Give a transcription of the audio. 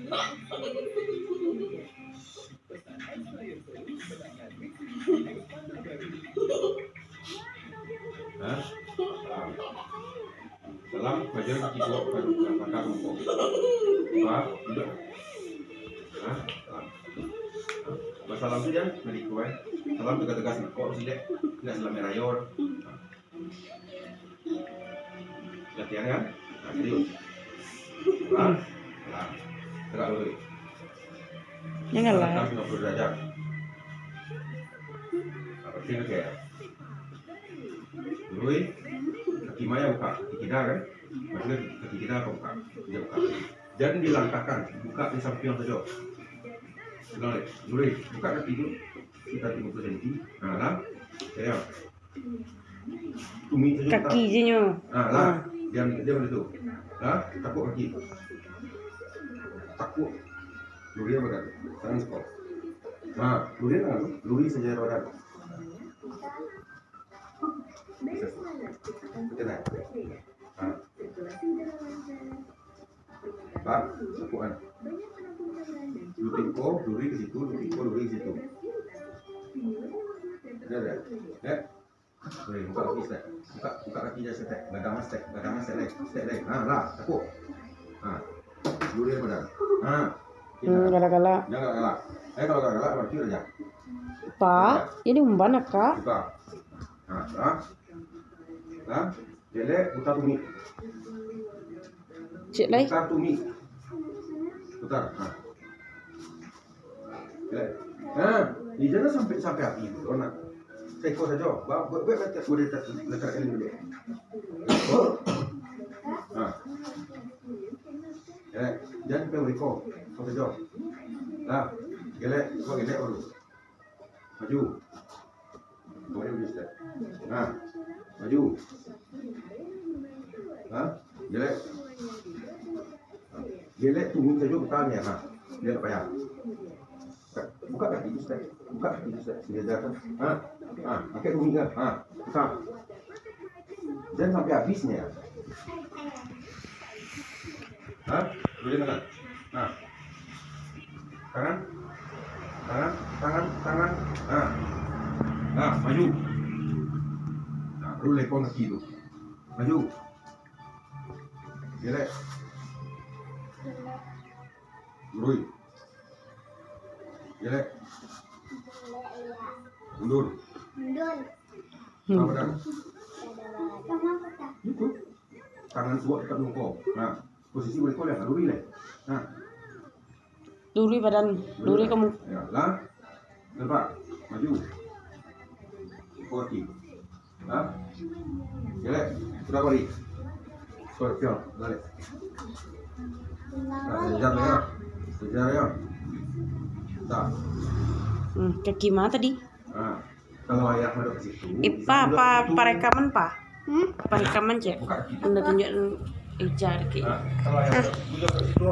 Hah? Salam, belajar kaki dua, kakak rumput. Pak, udah. Hah? Salam tu jangan, mari kau. Salam tegas-tegas nak kau sih dek, tidak salam merayor. Latihan kan? Serius. Salam, salam. Tegak dulu. Janganlah. 90 derajat. Apa sih kayak? Dulu kaki maya buka, kaki kita kan? Maksudnya kaki kita apa buka? Dia buka. Jangan dilangkahkan, buka di samping saja. Dulu buka kaki dulu. Kita 30 cm. Nah, lah. Ya. Tumi saja. Kaki je nyo. Nah, lah. Dia macam tu. Lah, takut kaki. Takut. Luri apa kan? Tangan skop. Nah, luri kan? Luri saja badan. Tenang. Ah. Pak, sapuan. Luri ke situ, luri ke situ. Ada. Boleh buka kaki step. Buka kaki je step. Gadang step lagi. Ha, lah, takut. Ha. Luri badan. Ha. Galak-galak. Jangan galak. Kalau galak berarti aja. Pak, ini umban kak. Buka. Ha. Jelek putar tumi. Cik lai. Putar tumi. Putar. Ha. Jelek. Ha. Ni jangan sampai api dulu nak. Seko saja. Buat letak ini dulu. Ha. Jelek. Jangan sampai beriko. Kau saja. Dah. Jelek. Kau jelek baru. Maju. Boleh bisa. Ha. Maju. Ha? Jelek. Jelek tunggu saja bertanya. Ha. Dia tak payah. Buka kaki Ustaz. Buka kaki Ustaz. Sejajar kan. Ha. Ha, pakai bumi kan. Ha. Buka. Jangan sampai habisnya. Ha? Boleh tangan. Ha. Tangan. Tangan. Ha. Ha, maju. Nah, baru lekong kaki tu. Maju. Jelek. Lurui. Jelek. Mundur. Apa dah? Itu. Tangan kuat dekat lungkong. Nah, posisi boleh koleh. Lurui leh. Nah. Luri badan. Luri kamu. Ya, lah. Nampak. Maju. Kaki. Ha? Jelek. Sudah balik. Scorpion. Balik. Sejar ya. Sejar ya. Tak. Kaki mana tadi? Ha. Kalau ayah ada ke situ. Apa rekaman pak? Apa rekaman cek? Buka kaki. Anda tunjuk ejar ke. Kalau ayah ada ke situ.